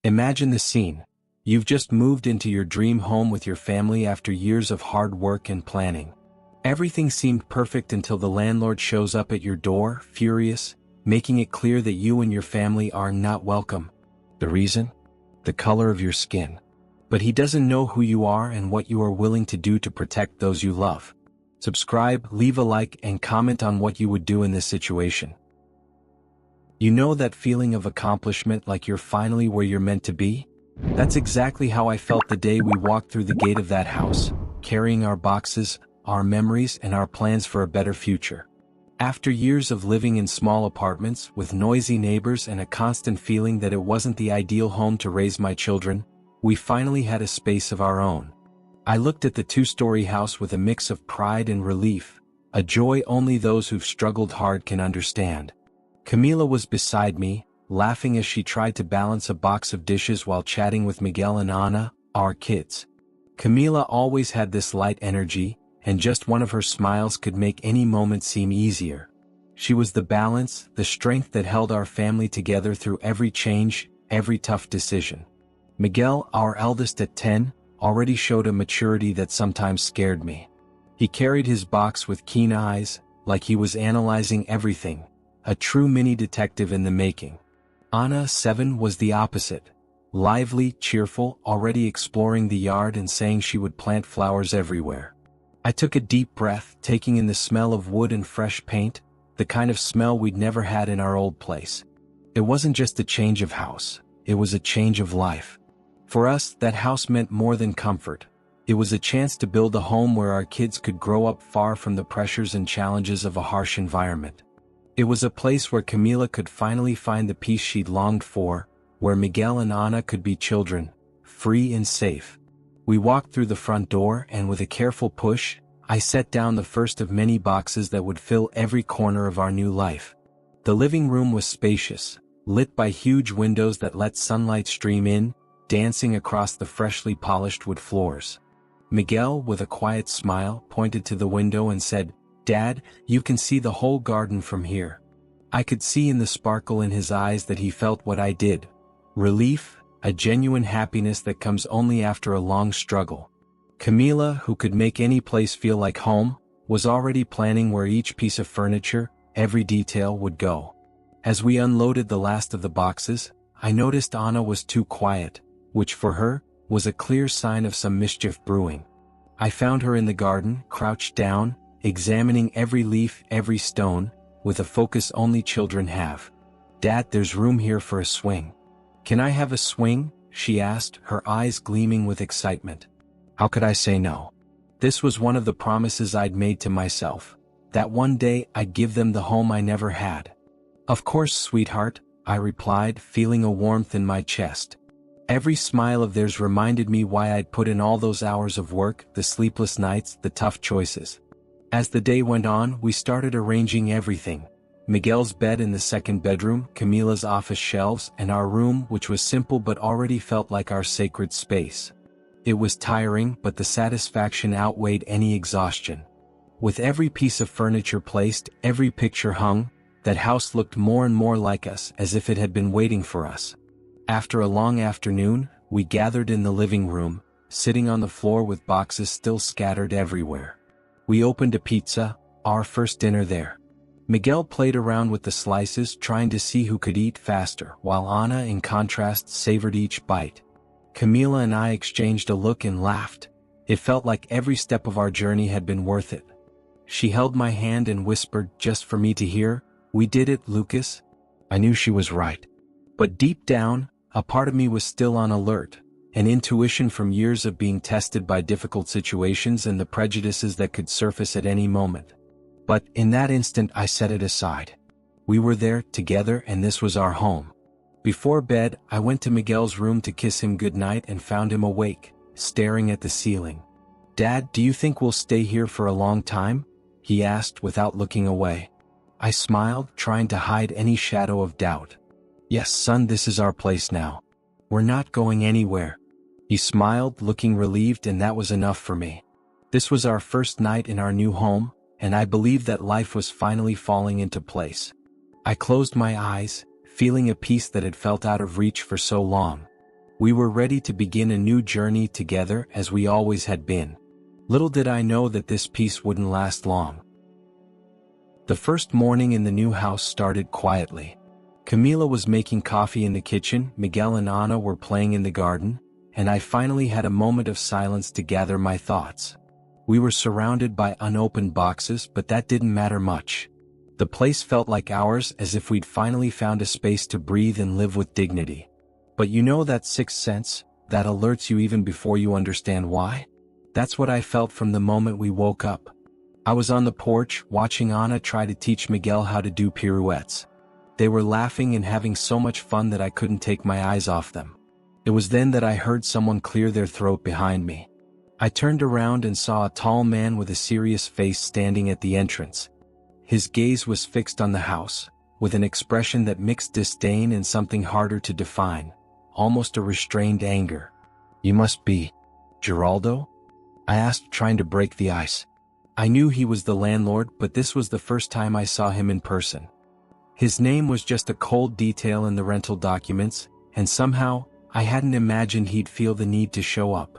Imagine the scene. You've just moved into your dream home with your family after years of hard work and planning. Everything seemed perfect until the landlord shows up at your door, furious, making it clear that you and your family are not welcome. The reason? The color of your skin. But he doesn't know who you are and what you are willing to do to protect those you love. Subscribe, leave a like, and comment on what you would do in this situation. You know that feeling of accomplishment, like you're finally where you're meant to be? That's exactly how I felt the day we walked through the gate of that house, carrying our boxes, our memories, and our plans for a better future. After years of living in small apartments with noisy neighbors and a constant feeling that it wasn't the ideal home to raise my children, we finally had a space of our own. I looked at the two-story house with a mix of pride and relief, a joy only those who've struggled hard can understand. Camila was beside me, laughing as she tried to balance a box of dishes while chatting with Miguel and Ana, our kids. Camila always had this light energy, and just one of her smiles could make any moment seem easier. She was the balance, the strength that held our family together through every change, every tough decision. Miguel, our eldest at 10, already showed a maturity that sometimes scared me. He carried his box with keen eyes, like he was analyzing everything, a true mini detective in the making. Ana, 7, was the opposite. Lively, cheerful, already exploring the yard and saying she would plant flowers everywhere. I took a deep breath, taking in the smell of wood and fresh paint, the kind of smell we'd never had in our old place. It wasn't just a change of house, it was a change of life. For us, that house meant more than comfort. It was a chance to build a home where our kids could grow up far from the pressures and challenges of a harsh environment. It was a place where Camila could finally find the peace she'd longed for, where Miguel and Ana could be children, free and safe. We walked through the front door and with a careful push, I set down the first of many boxes that would fill every corner of our new life. The living room was spacious, lit by huge windows that let sunlight stream in, dancing across the freshly polished wood floors. Miguel, with a quiet smile, pointed to the window and said, "Dad, you can see the whole garden from here." I could see in the sparkle in his eyes that he felt what I did. Relief, a genuine happiness that comes only after a long struggle. Camila, who could make any place feel like home, was already planning where each piece of furniture, every detail, would go. As we unloaded the last of the boxes, I noticed Ana was too quiet, which for her, was a clear sign of some mischief brewing. I found her in the garden, crouched down, examining every leaf, every stone, with a focus only children have. "Dad, there's room here for a swing." "Can I have a swing?" she asked, her eyes gleaming with excitement. How could I say no? This was one of the promises I'd made to myself, that one day I'd give them the home I never had. "Of course, sweetheart," I replied, feeling a warmth in my chest. Every smile of theirs reminded me why I'd put in all those hours of work, the sleepless nights, the tough choices. As the day went on, we started arranging everything. Miguel's bed in the second bedroom, Camila's office shelves, and our room, which was simple but already felt like our sacred space. It was tiring, but the satisfaction outweighed any exhaustion. With every piece of furniture placed, every picture hung, that house looked more and more like us, as if it had been waiting for us. After a long afternoon, we gathered in the living room, sitting on the floor with boxes still scattered everywhere. We opened a pizza, our first dinner there. Miguel played around with the slices, trying to see who could eat faster, while Ana, in contrast, savored each bite. Camila and I exchanged a look and laughed. It felt like every step of our journey had been worth it. She held my hand and whispered, just for me to hear, "We did it, Lucas." I knew she was right. But deep down, a part of me was still on alert, an intuition from years of being tested by difficult situations and the prejudices that could surface at any moment. But in that instant I set it aside. We were there, together, and this was our home. Before bed, I went to Miguel's room to kiss him goodnight and found him awake, staring at the ceiling. "Dad, do you think we'll stay here for a long time?" he asked without looking away. I smiled, trying to hide any shadow of doubt. "Yes, son, this is our place now. We're not going anywhere." He smiled, looking relieved, and that was enough for me. This was our first night in our new home, and I believed that life was finally falling into place. I closed my eyes, feeling a peace that had felt out of reach for so long. We were ready to begin a new journey together as we always had been. Little did I know that this peace wouldn't last long. The first morning in the new house started quietly. Camila was making coffee in the kitchen, Miguel and Ana were playing in the garden, and I finally had a moment of silence to gather my thoughts. We were surrounded by unopened boxes, but that didn't matter much. The place felt like ours, as if we'd finally found a space to breathe and live with dignity. But you know that sixth sense, that alerts you even before you understand why? That's what I felt from the moment we woke up. I was on the porch, watching Ana try to teach Miguel how to do pirouettes. They were laughing and having so much fun that I couldn't take my eyes off them. It was then that I heard someone clear their throat behind me. I turned around and saw a tall man with a serious face standing at the entrance. His gaze was fixed on the house, with an expression that mixed disdain and something harder to define, almost a restrained anger. "You must be Geraldo?" I asked, trying to break the ice. I knew he was the landlord, but this was the first time I saw him in person. His name was just a cold detail in the rental documents, and somehow, I hadn't imagined he'd feel the need to show up.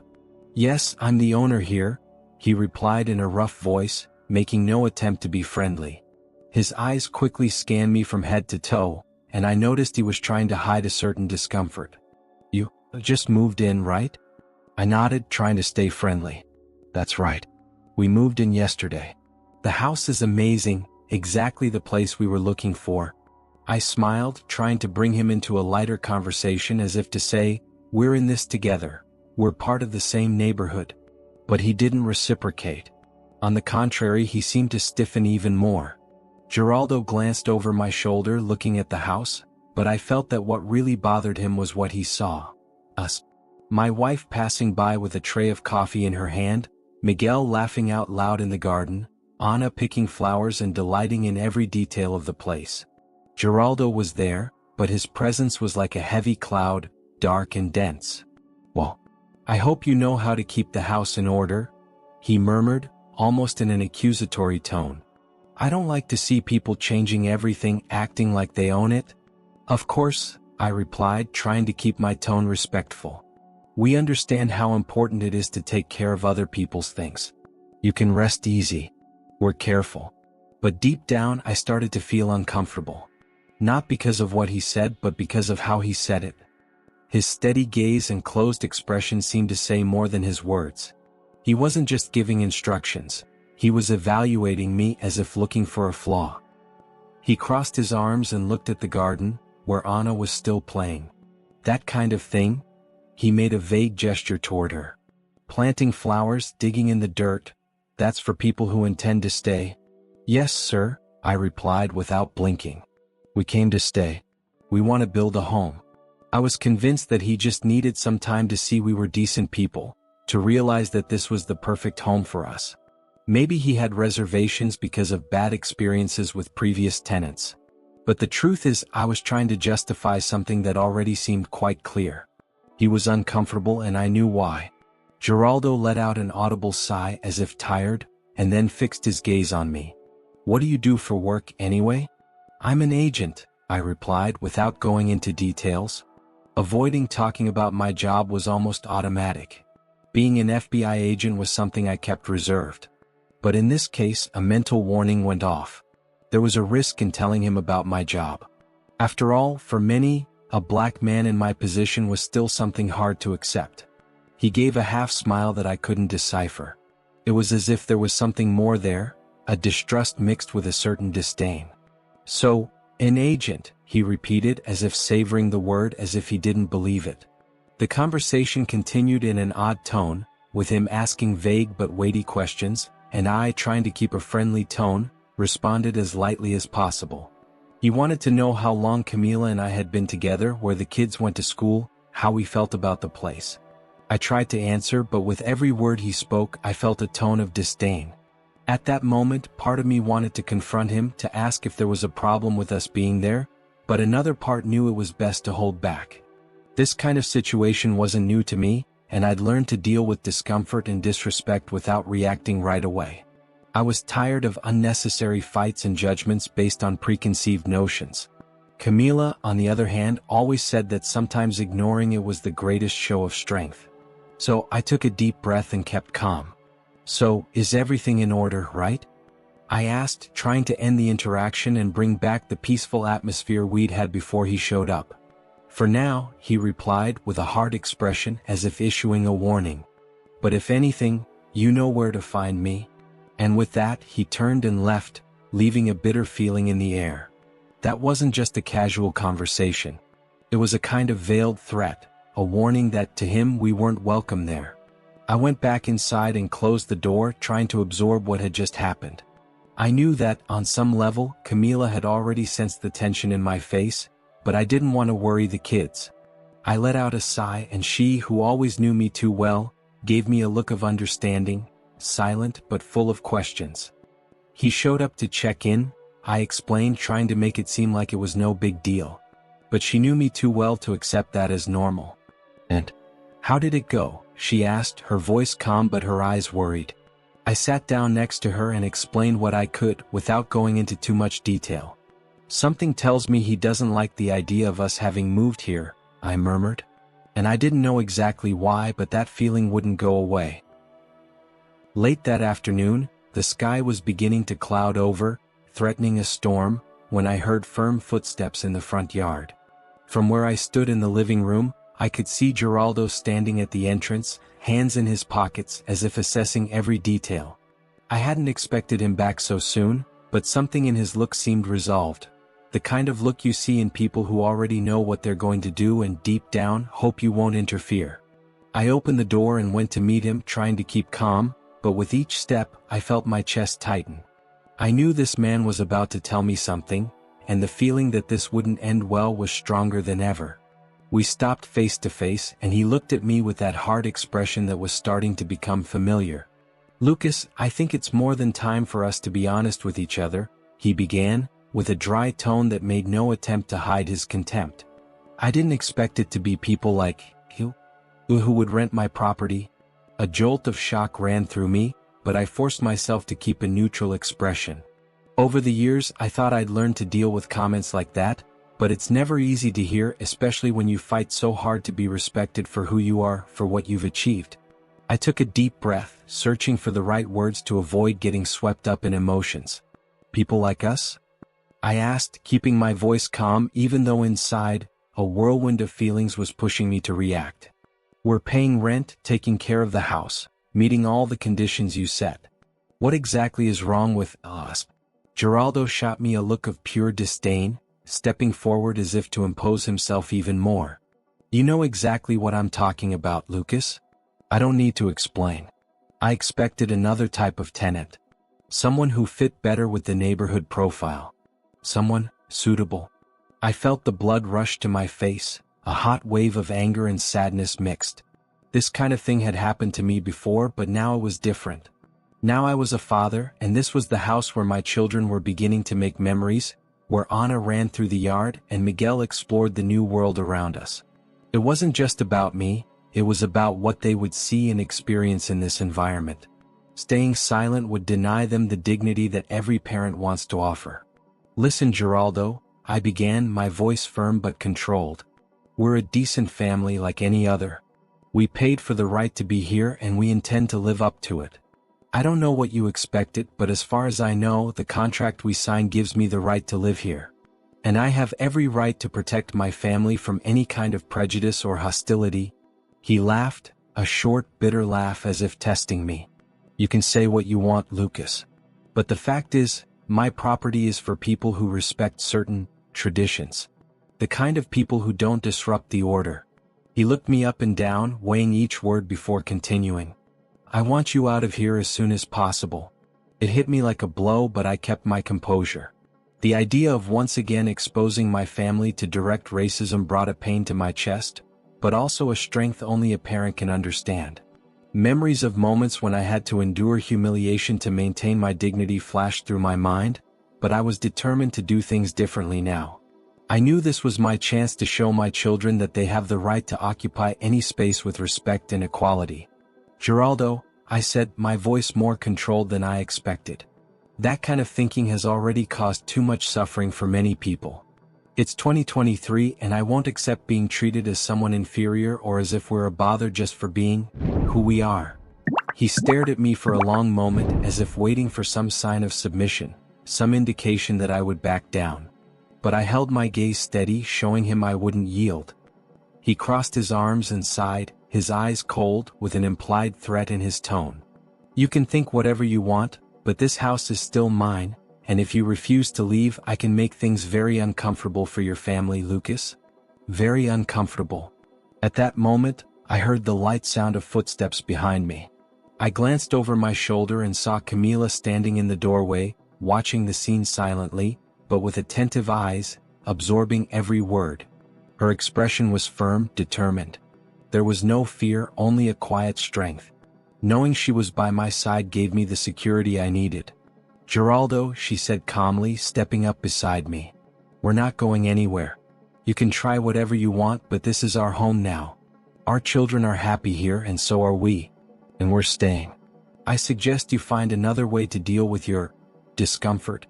"Yes, I'm the owner here," he replied in a rough voice, making no attempt to be friendly. His eyes quickly scanned me from head to toe, and I noticed he was trying to hide a certain discomfort. "You just moved in, right?" I nodded, trying to stay friendly. "That's right. We moved in yesterday. The house is amazing, exactly the place we were looking for." I smiled, trying to bring him into a lighter conversation as if to say, "We're in this together. We're part of the same neighborhood." But he didn't reciprocate. On the contrary, he seemed to stiffen even more. Geraldo glanced over my shoulder looking at the house, but I felt that what really bothered him was what he saw. Us. My wife passing by with a tray of coffee in her hand, Miguel laughing out loud in the garden, Ana picking flowers and delighting in every detail of the place. Geraldo was there, but his presence was like a heavy cloud, dark and dense. "Well, I hope you know how to keep the house in order," he murmured, almost in an accusatory tone. "I don't like to see people changing everything, acting like they own it." "Of course," I replied, trying to keep my tone respectful. "We understand how important it is to take care of other people's things. You can rest easy. We're careful." But deep down I started to feel uncomfortable. Not because of what he said, but because of how he said it. His steady gaze and closed expression seemed to say more than his words. He wasn't just giving instructions, he was evaluating me as if looking for a flaw. He crossed his arms and looked at the garden, where Ana was still playing. "That kind of thing?" He made a vague gesture toward her. "Planting flowers, digging in the dirt, that's for people who intend to stay?" "Yes, sir," I replied without blinking. "We came to stay. We want to build a home." I was convinced that he just needed some time to see we were decent people, to realize that this was the perfect home for us. Maybe he had reservations because of bad experiences with previous tenants. But the truth is, I was trying to justify something that already seemed quite clear. He was uncomfortable, and I knew why. Geraldo let out an audible sigh as if tired, and then fixed his gaze on me. "What do you do for work, anyway?" "I'm an agent," I replied without going into details. Avoiding talking about my job was almost automatic. Being an FBI agent was something I kept reserved. But in this case, a mental warning went off. There was a risk in telling him about my job. After all, for many, a black man in my position was still something hard to accept. He gave a half smile that I couldn't decipher. It was as if there was something more there, a distrust mixed with a certain disdain. "So, an agent," he repeated as if savoring the word as if he didn't believe it. The conversation continued in an odd tone, with him asking vague but weighty questions, and I, trying to keep a friendly tone, responded as lightly as possible. He wanted to know how long Camila and I had been together, where the kids went to school, how we felt about the place. I tried to answer, but with every word he spoke, I felt a tone of disdain. At that moment, part of me wanted to confront him, to ask if there was a problem with us being there, but another part knew it was best to hold back. This kind of situation wasn't new to me, and I'd learned to deal with discomfort and disrespect without reacting right away. I was tired of unnecessary fights and judgments based on preconceived notions. Camila, on the other hand, always said that sometimes ignoring it was the greatest show of strength. So I took a deep breath and kept calm. "So, is everything in order, right?" I asked, trying to end the interaction and bring back the peaceful atmosphere we'd had before he showed up. "For now," he replied with a hard expression as if issuing a warning. "But if anything, you know where to find me." And with that, he turned and left, leaving a bitter feeling in the air. That wasn't just a casual conversation. It was a kind of veiled threat, a warning that to him we weren't welcome there. I went back inside and closed the door, trying to absorb what had just happened. I knew that, on some level, Camila had already sensed the tension in my face, but I didn't want to worry the kids. I let out a sigh, and she, who always knew me too well, gave me a look of understanding, silent but full of questions. "He showed up to check in," I explained, trying to make it seem like it was no big deal. But she knew me too well to accept that as normal. "And how did it go?" she asked, her voice calm but her eyes worried. I sat down next to her and explained what I could, without going into too much detail. "Something tells me he doesn't like the idea of us having moved here," I murmured. And I didn't know exactly why, but that feeling wouldn't go away. Late that afternoon, the sky was beginning to cloud over, threatening a storm, when I heard firm footsteps in the front yard. From where I stood in the living room, I could see Geraldo standing at the entrance, hands in his pockets as if assessing every detail. I hadn't expected him back so soon, but something in his look seemed resolved. The kind of look you see in people who already know what they're going to do and deep down hope you won't interfere. I opened the door and went to meet him, trying to keep calm, but with each step, I felt my chest tighten. I knew this man was about to tell me something, and the feeling that this wouldn't end well was stronger than ever. We stopped face to face, and he looked at me with that hard expression that was starting to become familiar. "Lucas, I think it's more than time for us to be honest with each other," he began, with a dry tone that made no attempt to hide his contempt. "I didn't expect it to be people like you who would rent my property." A jolt of shock ran through me, but I forced myself to keep a neutral expression. Over the years, I thought I'd learned to deal with comments like that, but it's never easy to hear, especially when you fight so hard to be respected for who you are, for what you've achieved. I took a deep breath, searching for the right words to avoid getting swept up in emotions. "People like us?" I asked, keeping my voice calm even though inside, a whirlwind of feelings was pushing me to react. "We're paying rent, taking care of the house, meeting all the conditions you set. What exactly is wrong with us?" Geraldo shot me a look of pure disdain, stepping forward as if to impose himself even more. "You know exactly what I'm talking about, Lucas. I don't need to explain." I expected another type of tenant. Someone who fit better with the neighborhood profile. Someone suitable. I felt the blood rush to my face, a hot wave of anger and sadness mixed. This kind of thing had happened to me before, but now it was different. Now I was a father, and this was the house where my children were beginning to make memories, where Anna ran through the yard and Miguel explored the new world around us. It wasn't just about me, it was about what they would see and experience in this environment. Staying silent would deny them the dignity that every parent wants to offer. "Listen, Geraldo," I began, my voice firm but controlled. "We're a decent family like any other. We paid for the right to be here and we intend to live up to it. I don't know what you expected, but as far as I know, the contract we signed gives me the right to live here. And I have every right to protect my family from any kind of prejudice or hostility." He laughed, a short, bitter laugh as if testing me. "You can say what you want, Lucas. But the fact is, my property is for people who respect certain traditions. The kind of people who don't disrupt the order." He looked me up and down, weighing each word before continuing. "I want you out of here as soon as possible." It hit me like a blow, but I kept my composure. The idea of once again exposing my family to direct racism brought a pain to my chest, but also a strength only a parent can understand. Memories of moments when I had to endure humiliation to maintain my dignity flashed through my mind, but I was determined to do things differently now. I knew this was my chance to show my children that they have the right to occupy any space with respect and equality. "Geraldo," I said, my voice more controlled than I expected. "That kind of thinking has already caused too much suffering for many people. It's 2023 and I won't accept being treated as someone inferior or as if we're a bother just for being who we are. He stared at me for a long moment as if waiting for some sign of submission, some indication that I would back down. But I held my gaze steady, showing him I wouldn't yield. He crossed his arms and sighed, his eyes cold, with an implied threat in his tone. You can think whatever you want, but this house is still mine, and if you refuse to leave, I can make things very uncomfortable for your family, Lucas. Very uncomfortable. At that moment, I heard the light sound of footsteps behind me. I glanced over my shoulder and saw Camila standing in the doorway, watching the scene silently, but with attentive eyes, absorbing every word. Her expression was firm, determined. There was no fear, only a quiet strength. Knowing she was by my side gave me the security I needed. Geraldo, she said calmly, stepping up beside me. We're not going anywhere. You can try whatever you want, but this is our home now. Our children are happy here and so are we. And we're staying. I suggest you find another way to deal with your discomfort.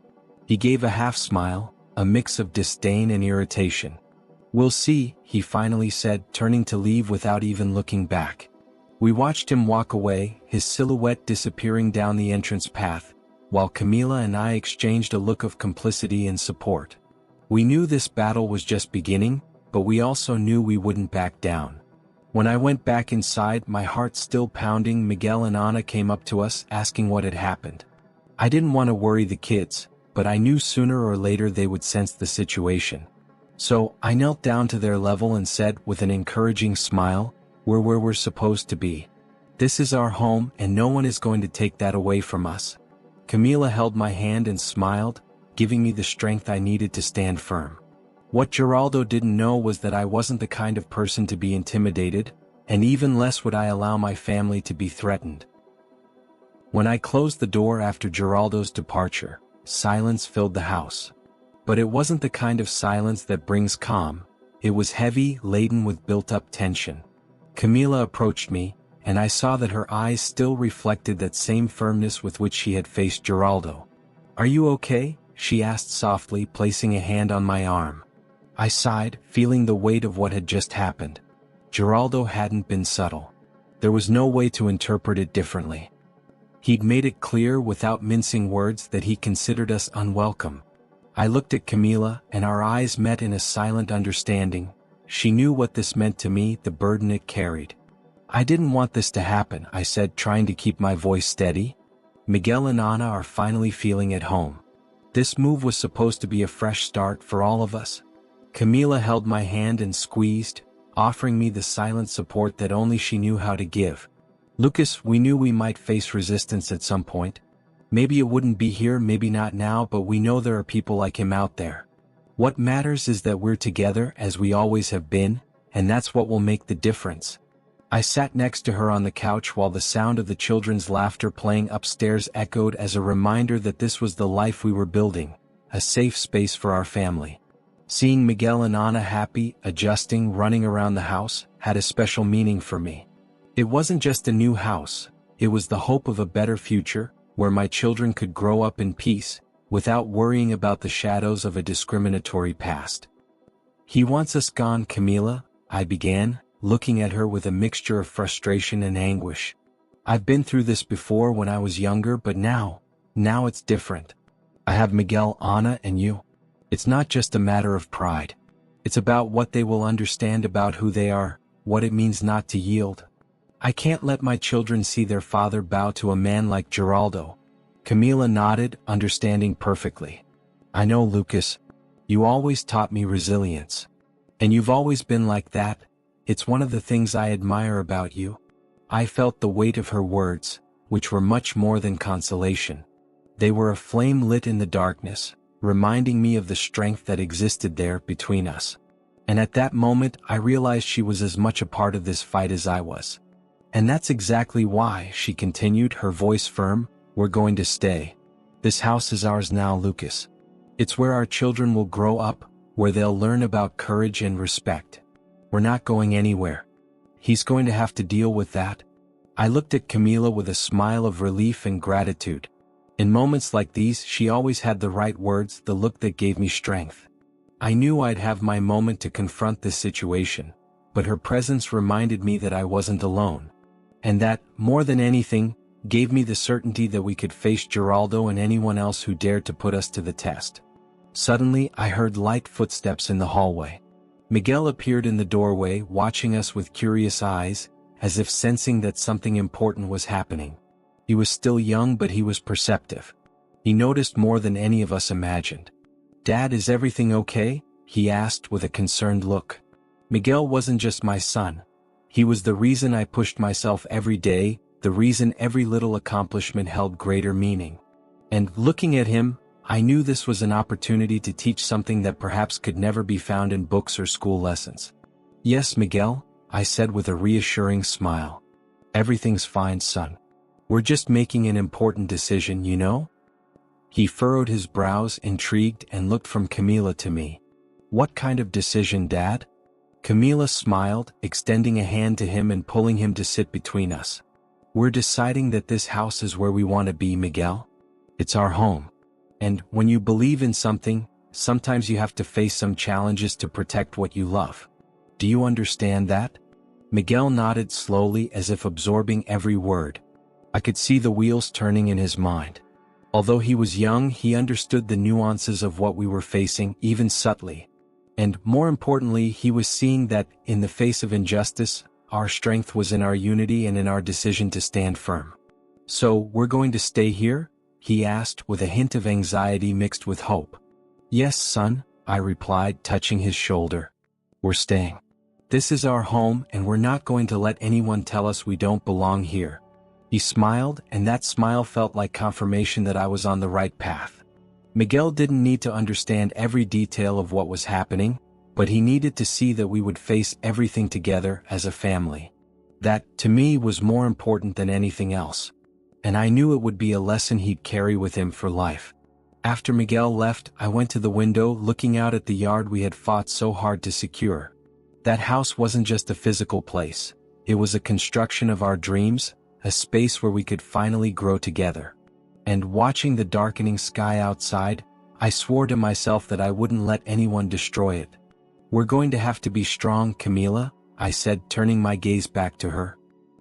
He gave a half smile, a mix of disdain and irritation. We'll see, he finally said, turning to leave without even looking back. We watched him walk away, his silhouette disappearing down the entrance path, while Camila and I exchanged a look of complicity and support. We knew this battle was just beginning, but we also knew we wouldn't back down. When I went back inside, my heart still pounding, Miguel and Ana came up to us, asking what had happened. I didn't want to worry the kids, but I knew sooner or later they would sense the situation. So, I knelt down to their level and said, with an encouraging smile, "We're where we're supposed to be. This is our home, and no one is going to take that away from us." Camila held my hand and smiled, giving me the strength I needed to stand firm. What Geraldo didn't know was that I wasn't the kind of person to be intimidated, and even less would I allow my family to be threatened. When I closed the door after Geraldo's departure, silence filled the house. But it wasn't the kind of silence that brings calm. It was heavy, laden with built-up tension. Camila approached me, and I saw that her eyes still reflected that same firmness with which she had faced Geraldo. "Are you okay?" she asked softly, placing a hand on my arm. I sighed, feeling the weight of what had just happened. Geraldo hadn't been subtle. There was no way to interpret it differently. He'd made it clear without mincing words that he considered us unwelcome. I looked at Camila, and our eyes met in a silent understanding. She knew what this meant to me, the burden it carried. "I didn't want this to happen," I said, trying to keep my voice steady. "Miguel and Ana are finally feeling at home. This move was supposed to be a fresh start for all of us." Camila held my hand and squeezed, offering me the silent support that only she knew how to give. "Lucas, we knew we might face resistance at some point. Maybe it wouldn't be here, maybe not now, but we know there are people like him out there. What matters is that we're together as we always have been, and that's what will make the difference." I sat next to her on the couch while the sound of the children's laughter playing upstairs echoed as a reminder that this was the life we were building, a safe space for our family. Seeing Miguel and Ana happy, adjusting, running around the house, had a special meaning for me. It wasn't just a new house, it was the hope of a better future, where my children could grow up in peace, without worrying about the shadows of a discriminatory past. "He wants us gone, Camila," I began, looking at her with a mixture of frustration and anguish. "I've been through this before when I was younger, but now it's different. I have Miguel, Ana, and you. It's not just a matter of pride. It's about what they will understand about who they are, what it means not to yield. I can't let my children see their father bow to a man like Geraldo." Camila nodded, understanding perfectly. "I know, Lucas. You always taught me resilience. And you've always been like that. It's one of the things I admire about you." I felt the weight of her words, which were much more than consolation. They were a flame lit in the darkness, reminding me of the strength that existed there between us. And at that moment I realized she was as much a part of this fight as I was. "And that's exactly why," she continued, her voice firm, "we're going to stay. This house is ours now, Lucas. It's where our children will grow up, where they'll learn about courage and respect. We're not going anywhere. He's going to have to deal with that." I looked at Camila with a smile of relief and gratitude. In moments like these, she always had the right words, the look that gave me strength. I knew I'd have my moment to confront this situation, but her presence reminded me that I wasn't alone. And that, more than anything, gave me the certainty that we could face Geraldo and anyone else who dared to put us to the test. Suddenly, I heard light footsteps in the hallway. Miguel appeared in the doorway, watching us with curious eyes, as if sensing that something important was happening. He was still young, but he was perceptive. He noticed more than any of us imagined. "Dad, is everything okay?" he asked with a concerned look. Miguel wasn't just my son. He was the reason I pushed myself every day, the reason every little accomplishment held greater meaning. And looking at him, I knew this was an opportunity to teach something that perhaps could never be found in books or school lessons. "Yes, Miguel," I said with a reassuring smile. "Everything's fine, son. We're just making an important decision, you know?" He furrowed his brows, intrigued, and looked from Camila to me. "What kind of decision, Dad?" Camila smiled, extending a hand to him and pulling him to sit between us. "We're deciding that this house is where we want to be, Miguel. It's our home. And when you believe in something, sometimes you have to face some challenges to protect what you love. Do you understand that?" Miguel nodded slowly, as if absorbing every word. I could see the wheels turning in his mind. Although he was young, he understood the nuances of what we were facing, even subtly. And more importantly, he was seeing that, in the face of injustice, our strength was in our unity and in our decision to stand firm. "So, we're going to stay here?" he asked, with a hint of anxiety mixed with hope. "Yes, son," I replied, touching his shoulder. "We're staying. This is our home, and we're not going to let anyone tell us we don't belong here." He smiled, and that smile felt like confirmation that I was on the right path. Miguel didn't need to understand every detail of what was happening, but he needed to see that we would face everything together as a family. That, to me, was more important than anything else. And I knew it would be a lesson he'd carry with him for life. After Miguel left, I went to the window, looking out at the yard we had fought so hard to secure. That house wasn't just a physical place. It was a construction of our dreams, a space where we could finally grow together. And watching the darkening sky outside, I swore to myself that I wouldn't let anyone destroy it. "We're going to have to be strong, Camila," I said, turning my gaze back to her.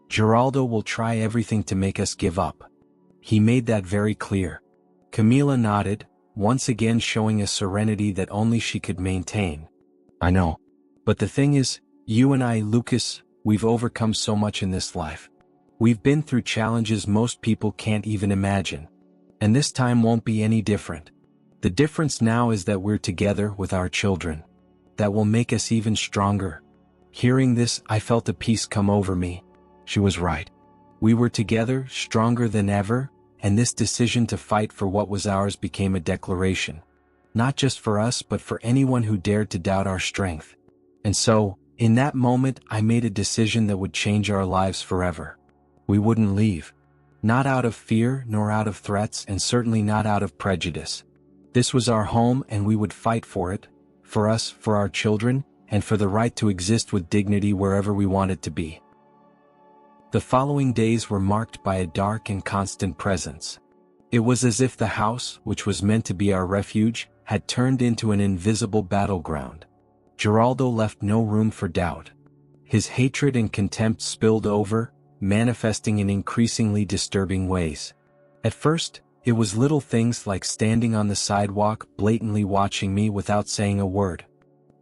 "Geraldo will try everything to make us give up. He made that very clear." Camila nodded, once again showing a serenity that only she could maintain. "I know. But the thing is, you and I, Lucas, we've overcome so much in this life. We've been through challenges most people can't even imagine. And this time won't be any different. The difference now is that we're together with our children. That will make us even stronger." Hearing this, I felt a peace come over me. She was right. We were together, stronger than ever, and this decision to fight for what was ours became a declaration. Not just for us, but for anyone who dared to doubt our strength. And so, in that moment, I made a decision that would change our lives forever. We wouldn't leave. Not out of fear, nor out of threats, and certainly not out of prejudice. This was our home, and we would fight for it, for us, for our children, and for the right to exist with dignity wherever we wanted to be. The following days were marked by a dark and constant presence. It was as if the house, which was meant to be our refuge, had turned into an invisible battleground. Geraldo left no room for doubt. His hatred and contempt spilled over, manifesting in increasingly disturbing ways. At first, it was little things like standing on the sidewalk, blatantly watching me without saying a word.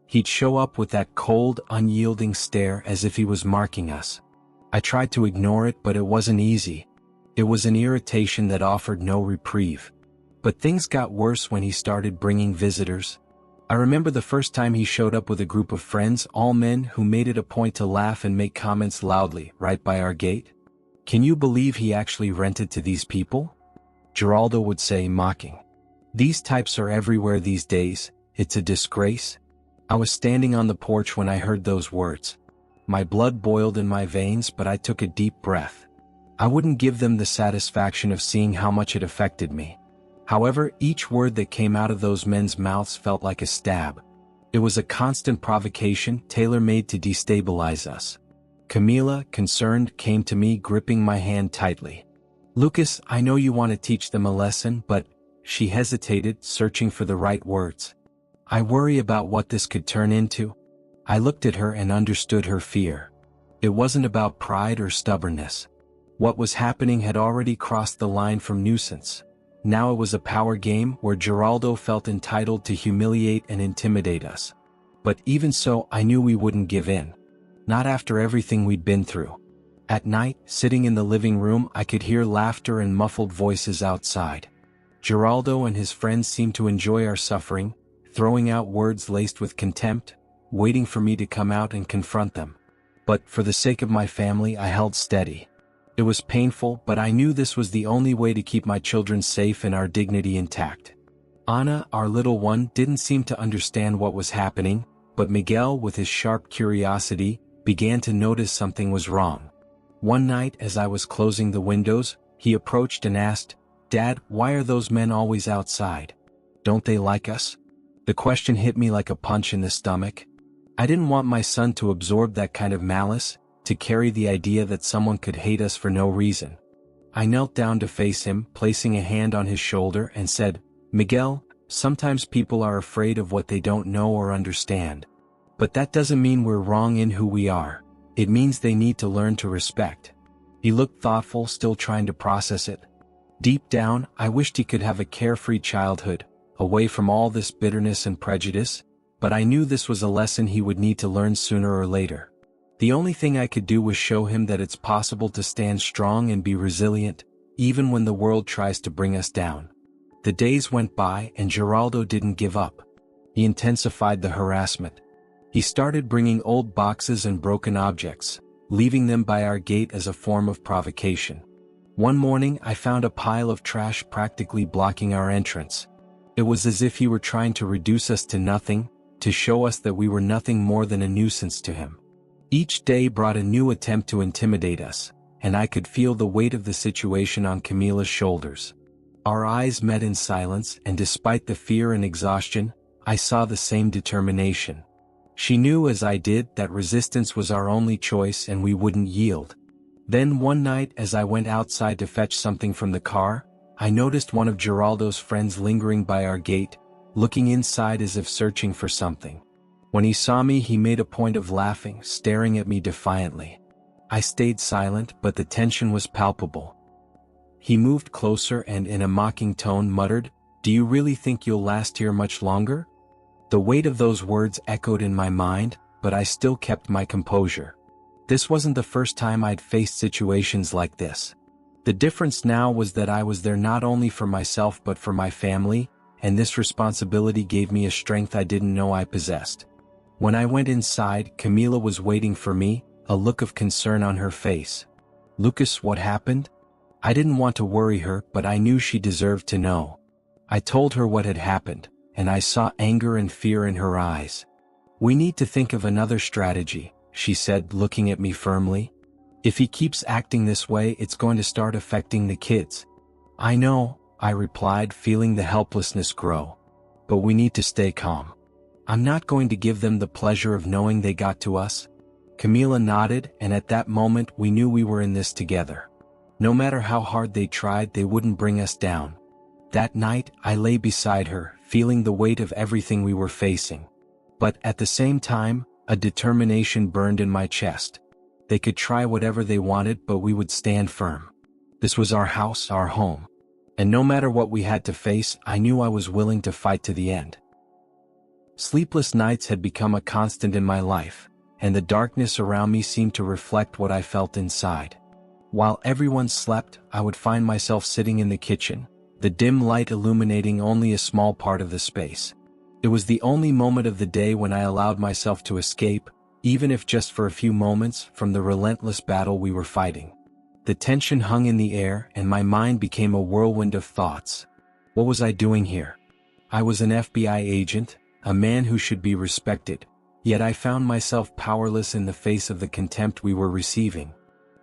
He'd show up with that cold, unyielding stare as if he was marking us. I tried to ignore it, but it wasn't easy. It was an irritation that offered no reprieve. But things got worse when he started bringing visitors. I remember the first time he showed up with a group of friends, all men who made it a point to laugh and make comments loudly, right by our gate. "Can you believe he actually rented to these people?" Geraldo would say, mocking. "These types are everywhere these days. It's a disgrace." I was standing on the porch when I heard those words. My blood boiled in my veins, but I took a deep breath. I wouldn't give them the satisfaction of seeing how much it affected me. However, each word that came out of those men's mouths felt like a stab. It was a constant provocation, tailor-made to destabilize us. Camila, concerned, came to me, gripping my hand tightly. "Lucas, I know you want to teach them a lesson, but..." She hesitated, searching for the right words. I worry about what this could turn into. I looked at her and understood her fear. It wasn't about pride or stubbornness. What was happening had already crossed the line from nuisance. Now it was a power game where Geraldo felt entitled to humiliate and intimidate us. But even so, I knew we wouldn't give in. Not after everything we'd been through. At night, sitting in the living room, I could hear laughter and muffled voices outside. Geraldo and his friends seemed to enjoy our suffering, throwing out words laced with contempt, waiting for me to come out and confront them. But for the sake of my family, I held steady. It was painful, but I knew this was the only way to keep my children safe and our dignity intact. Ana, our little one, didn't seem to understand what was happening, but Miguel, with his sharp curiosity, began to notice something was wrong. One night, as I was closing the windows, he approached and asked, "Dad, why are those men always outside? Don't they like us?" The question hit me like a punch in the stomach. I didn't want my son to absorb that kind of malice, to carry the idea that someone could hate us for no reason. I knelt down to face him, placing a hand on his shoulder, and said, "Miguel, sometimes people are afraid of what they don't know or understand. But that doesn't mean we're wrong in who we are. It means they need to learn to respect." He looked thoughtful, still trying to process it. Deep down, I wished he could have a carefree childhood, away from all this bitterness and prejudice, but I knew this was a lesson he would need to learn sooner or later. The only thing I could do was show him that it's possible to stand strong and be resilient, even when the world tries to bring us down. The days went by and Geraldo didn't give up. He intensified the harassment. He started bringing old boxes and broken objects, leaving them by our gate as a form of provocation. One morning I found a pile of trash practically blocking our entrance. It was as if he were trying to reduce us to nothing, to show us that we were nothing more than a nuisance to him. Each day brought a new attempt to intimidate us, and I could feel the weight of the situation on Camila's shoulders. Our eyes met in silence, and despite the fear and exhaustion, I saw the same determination. She knew as I did that resistance was our only choice and we wouldn't yield. Then one night as I went outside to fetch something from the car, I noticed one of Geraldo's friends lingering by our gate, looking inside as if searching for something. When he saw me, he made a point of laughing, staring at me defiantly. I stayed silent, but the tension was palpable. He moved closer and in a mocking tone muttered, "Do you really think you'll last here much longer?" The weight of those words echoed in my mind, but I still kept my composure. This wasn't the first time I'd faced situations like this. The difference now was that I was there not only for myself but for my family, and this responsibility gave me a strength I didn't know I possessed. When I went inside, Camila was waiting for me, a look of concern on her face. "Lucas, what happened?" I didn't want to worry her, but I knew she deserved to know. I told her what had happened, and I saw anger and fear in her eyes. "We need to think of another strategy," she said, looking at me firmly. "If he keeps acting this way, it's going to start affecting the kids." "I know," I replied, feeling the helplessness grow. "But we need to stay calm. I'm not going to give them the pleasure of knowing they got to us." Camila nodded, and at that moment we knew we were in this together. No matter how hard they tried, they wouldn't bring us down. That night, I lay beside her, feeling the weight of everything we were facing. But at the same time, a determination burned in my chest. They could try whatever they wanted, but we would stand firm. This was our house, our home. And no matter what we had to face, I knew I was willing to fight to the end. Sleepless nights had become a constant in my life, and the darkness around me seemed to reflect what I felt inside. While everyone slept, I would find myself sitting in the kitchen, the dim light illuminating only a small part of the space. It was the only moment of the day when I allowed myself to escape, even if just for a few moments, from the relentless battle we were fighting. The tension hung in the air, and my mind became a whirlwind of thoughts. What was I doing here? I was an FBI agent, a man who should be respected, yet I found myself powerless in the face of the contempt we were receiving.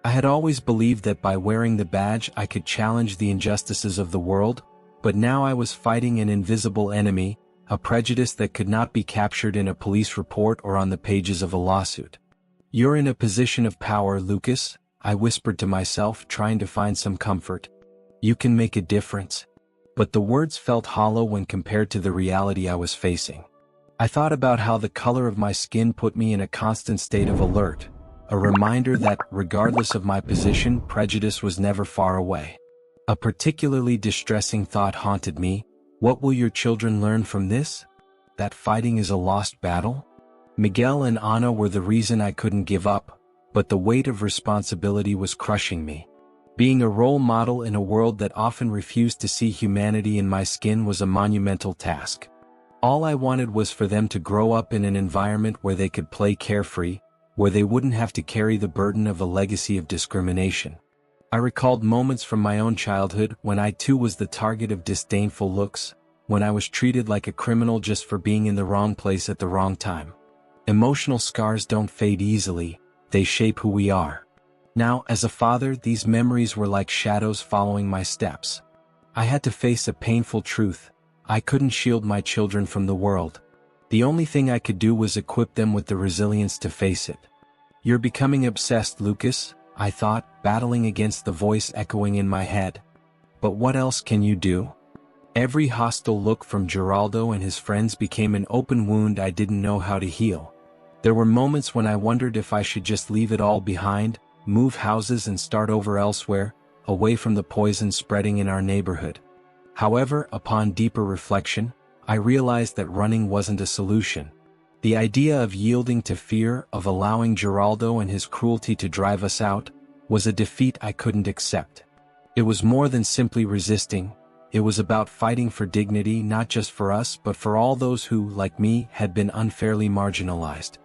I had always believed that by wearing the badge I could challenge the injustices of the world, but now I was fighting an invisible enemy, a prejudice that could not be captured in a police report or on the pages of a lawsuit. "You're in a position of power, Lucas," I whispered to myself, trying to find some comfort. "You can make a difference." But the words felt hollow when compared to the reality I was facing. I thought about how the color of my skin put me in a constant state of alert, a reminder that, regardless of my position, prejudice was never far away. A particularly distressing thought haunted me. What will your children learn from this? That fighting is a lost battle? Miguel and Ana were the reason I couldn't give up, but the weight of responsibility was crushing me. Being a role model in a world that often refused to see humanity in my skin was a monumental task. All I wanted was for them to grow up in an environment where they could play carefree, where they wouldn't have to carry the burden of a legacy of discrimination. I recalled moments from my own childhood when I too was the target of disdainful looks, when I was treated like a criminal just for being in the wrong place at the wrong time. Emotional scars don't fade easily, they shape who we are. Now, as a father, these memories were like shadows following my steps. I had to face a painful truth. I couldn't shield my children from the world. The only thing I could do was equip them with the resilience to face it. You're becoming obsessed, Lucas, I thought, battling against the voice echoing in my head. But what else can you do? Every hostile look from Geraldo and his friends became an open wound I didn't know how to heal. There were moments when I wondered if I should just leave it all behind, move houses and start over elsewhere, away from the poison spreading in our neighborhood. However, upon deeper reflection, I realized that running wasn't a solution. The idea of yielding to fear, of allowing Geraldo and his cruelty to drive us out, was a defeat I couldn't accept. It was more than simply resisting. It was about fighting for dignity, not just for us but for all those who, like me, had been unfairly marginalized.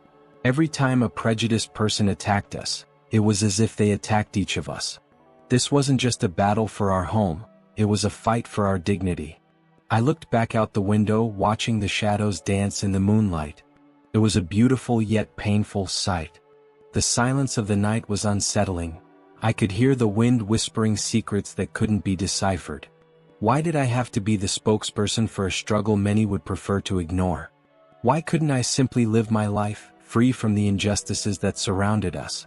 Every time a prejudiced person attacked us, it was as if they attacked each of us. This wasn't just a battle for our home, it was a fight for our dignity. I looked back out the window, watching the shadows dance in the moonlight. It was a beautiful yet painful sight. The silence of the night was unsettling. I could hear the wind whispering secrets that couldn't be deciphered. Why did I have to be the spokesperson for a struggle many would prefer to ignore? Why couldn't I simply live my life, free from the injustices that surrounded us?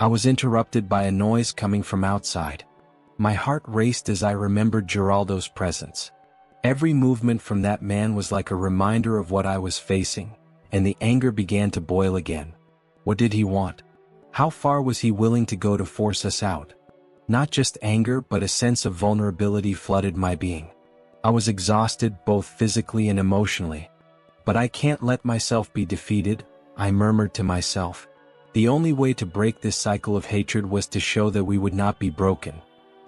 I was interrupted by a noise coming from outside. My heart raced as I remembered Geraldo's presence. Every movement from that man was like a reminder of what I was facing, and the anger began to boil again. What did he want? How far was he willing to go to force us out? Not just anger, but a sense of vulnerability flooded my being. I was exhausted, both physically and emotionally. But I can't let myself be defeated, I murmured to myself. The only way to break this cycle of hatred was to show that we would not be broken.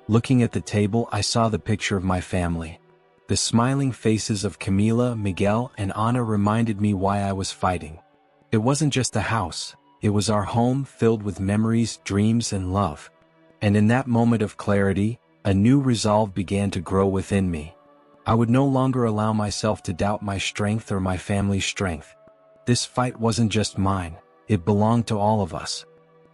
Looking at the table, I saw the picture of my family. The smiling faces of Camila, Miguel, and Ana reminded me why I was fighting. It wasn't just a house, it was our home filled with memories, dreams, and love. And in that moment of clarity, a new resolve began to grow within me. I would no longer allow myself to doubt my strength or my family's strength. This fight wasn't just mine, it belonged to all of us.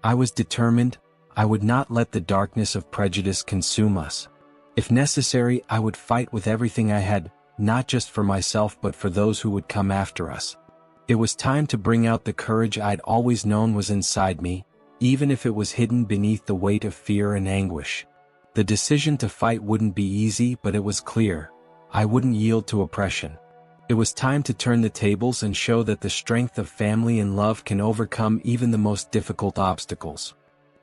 I was determined. I would not let the darkness of prejudice consume us. If necessary, I would fight with everything I had, not just for myself but for those who would come after us. It was time to bring out the courage I'd always known was inside me, even if it was hidden beneath the weight of fear and anguish. The decision to fight wouldn't be easy, but it was clear. I wouldn't yield to oppression. It was time to turn the tables and show that the strength of family and love can overcome even the most difficult obstacles.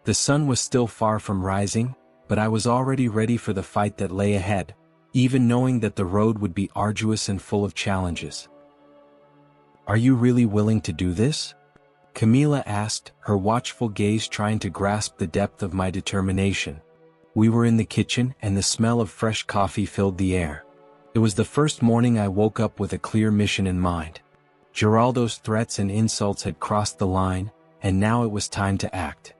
The sun was still far from rising, but I was already ready for the fight that lay ahead, even knowing that the road would be arduous and full of challenges. "Are you really willing to do this?" Camila asked, her watchful gaze trying to grasp the depth of my determination. We were in the kitchen, and the smell of fresh coffee filled the air. It was the first morning I woke up with a clear mission in mind. Geraldo's threats and insults had crossed the line, and now it was time to act.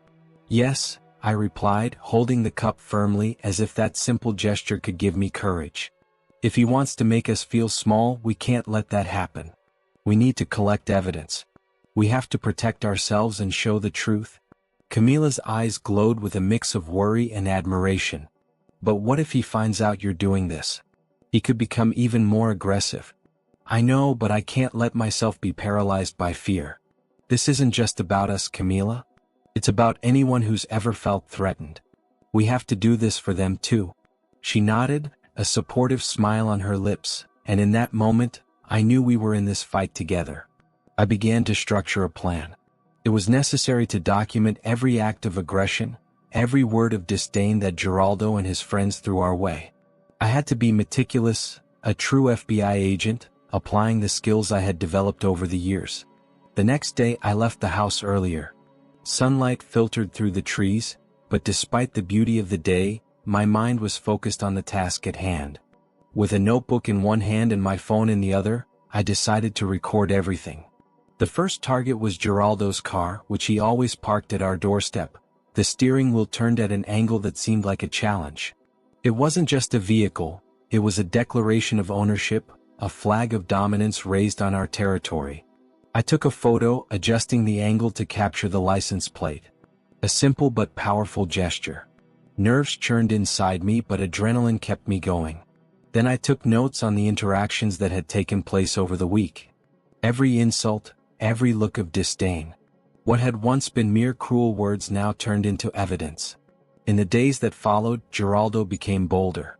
"Yes," I replied, holding the cup firmly as if that simple gesture could give me courage. "If he wants to make us feel small, we can't let that happen. We need to collect evidence. We have to protect ourselves and show the truth." Camila's eyes glowed with a mix of worry and admiration. "But what if he finds out you're doing this? He could become even more aggressive." "I know, but I can't let myself be paralyzed by fear. This isn't just about us, Camila. It's about anyone who's ever felt threatened. We have to do this for them too." She nodded, a supportive smile on her lips, and in that moment, I knew we were in this fight together. I began to structure a plan. It was necessary to document every act of aggression, every word of disdain that Geraldo and his friends threw our way. I had to be meticulous, a true FBI agent, applying the skills I had developed over the years. The next day I left the house earlier. Sunlight filtered through the trees, but despite the beauty of the day, my mind was focused on the task at hand. With a notebook in one hand and my phone in the other, I decided to record everything. The first target was Geraldo's car, which he always parked at our doorstep. The steering wheel turned at an angle that seemed like a challenge. It wasn't just a vehicle, it was a declaration of ownership, a flag of dominance raised on our territory. I took a photo, adjusting the angle to capture the license plate. A simple but powerful gesture. Nerves churned inside me, but adrenaline kept me going. Then I took notes on the interactions that had taken place over the week. Every insult, every look of disdain. What had once been mere cruel words now turned into evidence. In the days that followed, Geraldo became bolder.